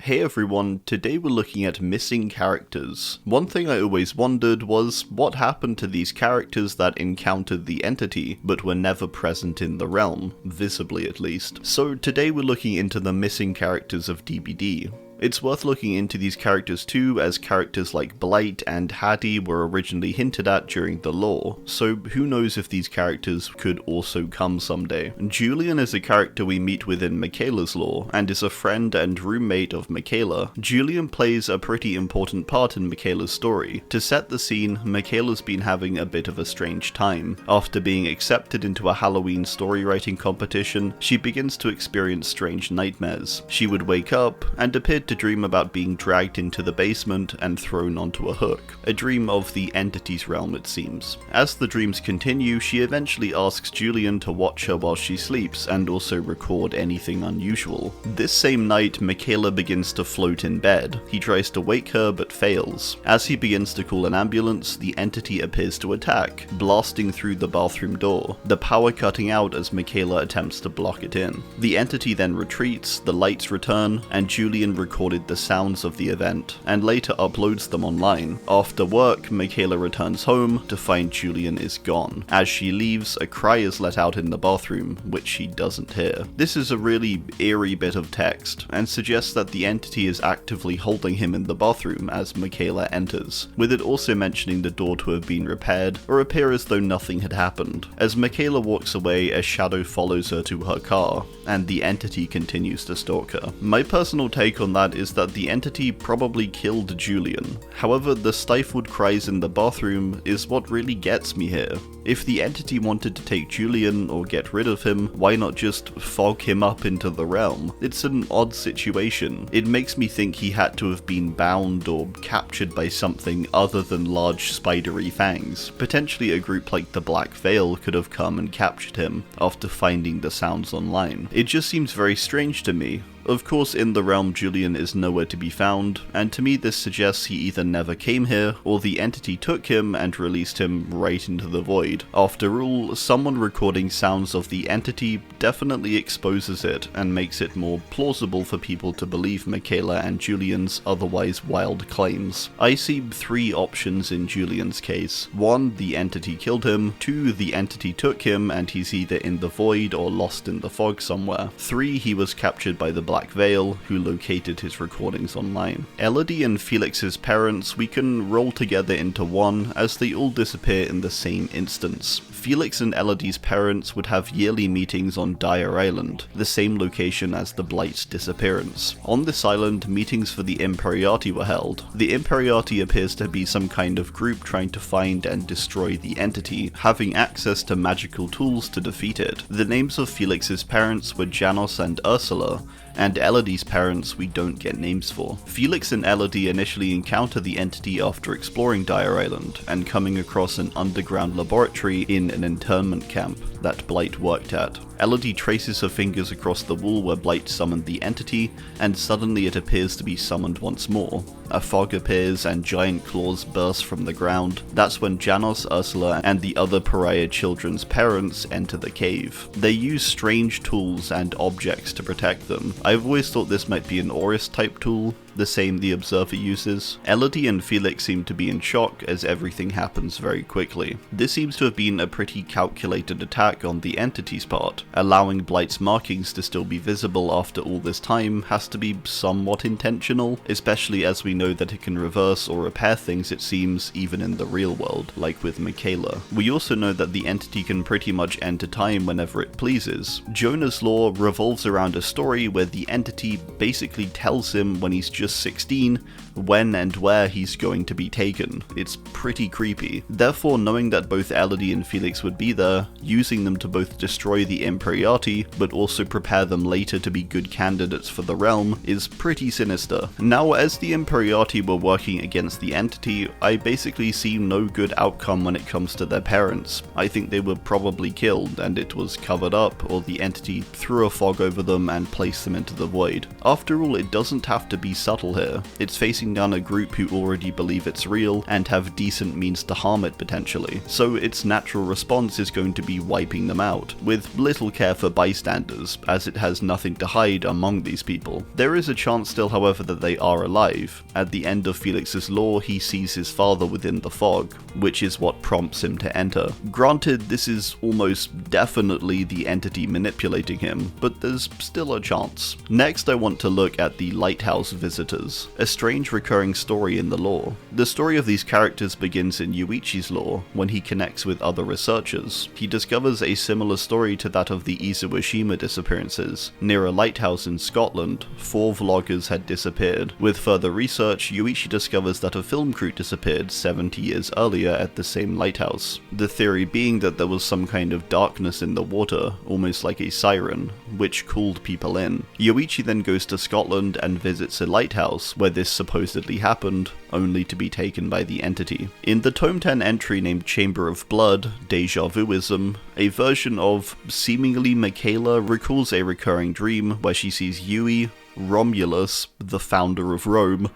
Hey everyone, today we're looking at missing characters. One thing I always wondered was what happened to these characters that encountered the entity, but were never present in the realm, visibly at least. So today we're looking into the missing characters of DBD. It's worth looking into these characters too, as characters like Blight and Haddie were originally hinted at during the lore, so who knows if these characters could also come someday. Julian is a character we meet within Michaela's lore, and is a friend and roommate of Michaela. Julian plays a pretty important part in Michaela's story. To set the scene, Michaela's been having a bit of a strange time. After being accepted into a Halloween story writing competition, she begins to experience strange nightmares. She would wake up and appeared to dream about being dragged into the basement and thrown onto a hook. A dream of the entity's realm, it seems. As the dreams continue, she eventually asks Julian to watch her while she sleeps and also record anything unusual. This same night, Michaela begins to float in bed. He tries to wake her but fails. As he begins to call an ambulance, the entity appears to attack, blasting through the bathroom door, the power cutting out as Michaela attempts to block it in. The entity then retreats, the lights return, and Julian recorded the sounds of the event, and later uploads them online. After work, Michaela returns home to find Julian is gone. As she leaves, a cry is let out in the bathroom, which she doesn't hear. This is a really eerie bit of text, and suggests that the entity is actively holding him in the bathroom as Michaela enters, with it also mentioning the door to have been repaired, or appear as though nothing had happened. As Michaela walks away, a shadow follows her to her car, and the entity continues to stalk her. My personal take on that is that the entity probably killed Julian. However, the stifled cries in the bathroom is what really gets me here. If the entity wanted to take Julian or get rid of him, why not just fog him up into the realm? It's an odd situation. It makes me think he had to have been bound or captured by something other than large spidery fangs. Potentially a group like the Black Veil could have come and captured him after finding the sounds online. It just seems very strange to me. Of course, in the realm, Julian is nowhere to be found, and to me this suggests he either never came here, or the entity took him and released him right into the void. After all, someone recording sounds of the entity definitely exposes it, and makes it more plausible for people to believe Michaela and Julian's otherwise wild claims. I see three options in Julian's case. 1, the entity killed him. 2, the entity took him, and he's either in the void or lost in the fog somewhere. 3, he was captured by the Black Veil, who located his recordings online. Elodie and Felix's parents we can roll together into one, as they all disappear in the same instance. Felix and Elodie's parents would have yearly meetings on Dire Island, the same location as the Blight's disappearance. On this island, meetings for the Imperiatti were held. The Imperiatti appears to be some kind of group trying to find and destroy the entity, having access to magical tools to defeat it. The names of Felix's parents were Janos and Ursula, and Elodie's parents we don't get names for. Felix and Elodie initially encounter the entity after exploring Dire Island, and coming across an underground laboratory in an internment camp that Blight worked at. Elodie traces her fingers across the wall where Blight summoned the entity, and suddenly it appears to be summoned once more. A fog appears and giant claws burst from the ground. That's when Janos, Ursula, and the other pariah children's parents enter the cave. They use strange tools and objects to protect them. I've always thought this might be an Oris type tool, the same the Observer uses. Elodie and Felix seem to be in shock as everything happens very quickly. This seems to have been a pretty calculated attack on the entity's part. Allowing Blight's markings to still be visible after all this time has to be somewhat intentional, especially as we know that it can reverse or repair things, it seems, even in the real world, like with Michaela. We also know that the entity can pretty much enter time whenever it pleases. Jonah's lore revolves around a story where the entity basically tells him when he's just 16 when and where he's going to be taken. It's pretty creepy. Therefore, knowing that both Elodie and Felix would be there, using them to both destroy the Imperiatti, but also prepare them later to be good candidates for the realm, is pretty sinister. Now, as the Imperiatti were working against the entity, I basically see no good outcome when it comes to their parents. I think they were probably killed, and it was covered up, or the entity threw a fog over them and placed them into the void. After all, it doesn't have to be subtle here. It's facing down a group who already believe it's real and have decent means to harm it potentially, so its natural response is going to be wiping them out, with little care for bystanders, as it has nothing to hide among these people. There is a chance still, however, that they are alive. At the end of Felix's lore, he sees his father within the fog, which is what prompts him to enter. Granted, this is almost definitely the entity manipulating him, but there's still a chance. Next, I want to look at the Lighthouse visitors, a strange recurring story in the lore. The story of these characters begins in Yuichi's lore, when he connects with other researchers. He discovers a similar story to that of the AZHYMOVS disappearances. Near a lighthouse in Scotland, 4 vloggers had disappeared. With further research, Yuichi discovers that a film crew disappeared 70 years earlier at the same lighthouse. The theory being that there was some kind of darkness in the water, almost like a siren, which called people in. Yuichi then goes to Scotland and visits a lighthouse where this supposedly happened, only to be taken by the entity. In the Tome 10 entry named Chamber of Blood, Deja Vuism, a version of seemingly Michaela recalls a recurring dream where she sees Yui, Romulus, the founder of Rome,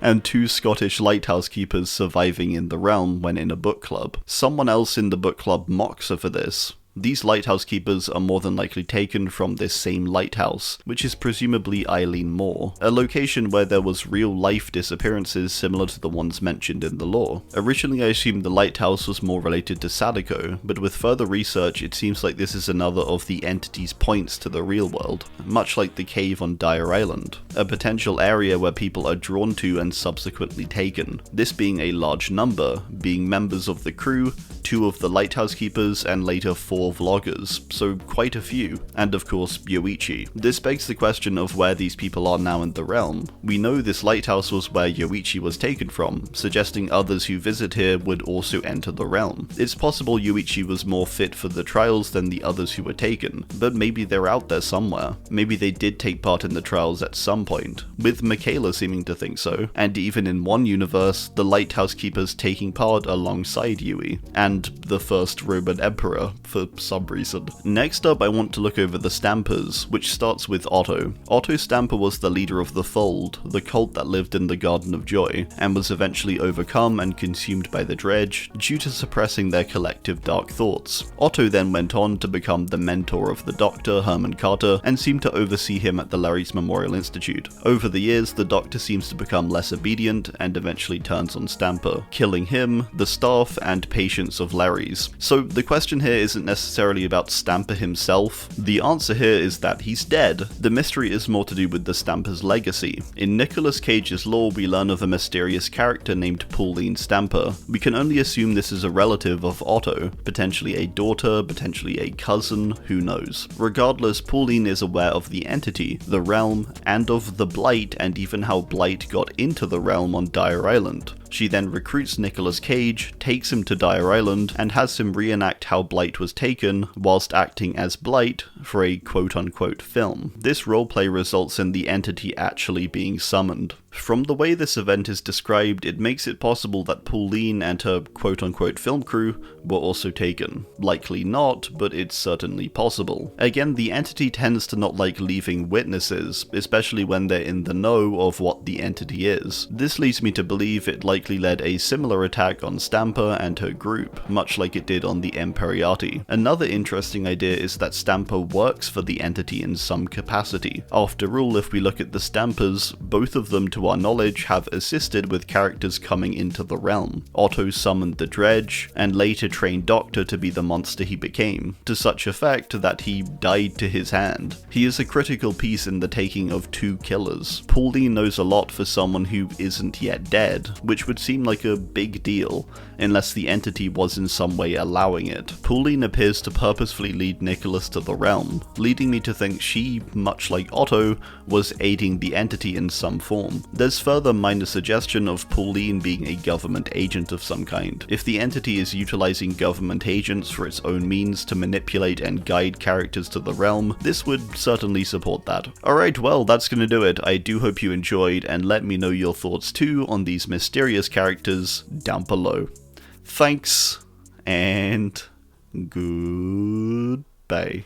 and 2 Scottish lighthouse keepers surviving in the realm when in a book club. Someone else in the book club mocks her for this. These lighthouse keepers are more than likely taken from this same lighthouse, which is presumably Eileen Moor, a location where there was real-life disappearances similar to the ones mentioned in the lore. Originally I assumed the lighthouse was more related to Sadako, but with further research it seems like this is another of the entity's points to the real world, much like the cave on Dire Island, a potential area where people are drawn to and subsequently taken, this being a large number, being members of the crew, 2 of the lighthouse keepers, and later 4 vloggers, so quite a few, and of course Yuichi. This begs the question of where these people are now in the realm. We know this lighthouse was where Yuichi was taken from, suggesting others who visit here would also enter the realm. It's possible Yuichi was more fit for the trials than the others who were taken, but maybe they're out there somewhere. Maybe they did take part in the trials at some point, with Michaela seeming to think so, and even in one universe, the lighthouse keepers taking part alongside Yui, and the first Roman emperor, for some reason. Next up, I want to look over the Stampers, which starts with Otto. Otto Stamper was the leader of the Fold, the cult that lived in the Garden of Joy, and was eventually overcome and consumed by the Dredge due to suppressing their collective dark thoughts. Otto then went on to become the mentor of the Doctor, Herman Carter, and seemed to oversee him at the Larry's Memorial Institute. Over the years, the Doctor seems to become less obedient and eventually turns on Stamper, killing him, the staff, and patients of Larry's. So the question here isn't necessarily about Stamper himself. The answer here is that he's dead. The mystery is more to do with the Stamper's legacy. In Nicolas Cage's lore, we learn of a mysterious character named Pauline Stamper. We can only assume this is a relative of Otto, potentially a daughter, potentially a cousin, who knows. Regardless, Pauline is aware of the entity, the realm, and of the Blight, and even how Blight got into the realm on Dire Island. She then recruits Nicolas Cage, takes him to Dire Island, and has him reenact how Blight was taken, whilst acting as Blight, for a quote-unquote film. This roleplay results in the entity actually being summoned. From the way this event is described, it makes it possible that Pauline and her quote-unquote film crew were also taken. Likely not, but it's certainly possible. Again, the entity tends to not like leaving witnesses, especially when they're in the know of what the entity is. This leads me to believe it likely led a similar attack on Stamper and her group, much like it did on the Imperiatti. Another interesting idea is that Stamper works for the entity in some capacity. After all, if we look at the Stampers, both of them to our knowledge have assisted with characters coming into the realm. Otto summoned the Dredge, and later trained Doctor to be the monster he became, to such effect that he died to his hand. He is a critical piece in the taking of 2 killers. Pauline knows a lot for someone who isn't yet dead, which would seem like a big deal, unless the entity was in some way allowing it. Pauline appears to purposefully lead Nicholas to the realm, leading me to think she, much like Otto, was aiding the entity in some form. There's further minor suggestion of Pauline being a government agent of some kind. If the entity is utilizing government agents for its own means to manipulate and guide characters to the realm, this would certainly support that. Alright, well, that's gonna do it. I do hope you enjoyed, and let me know your thoughts too on these mysterious characters down below. Thanks, and goodbye.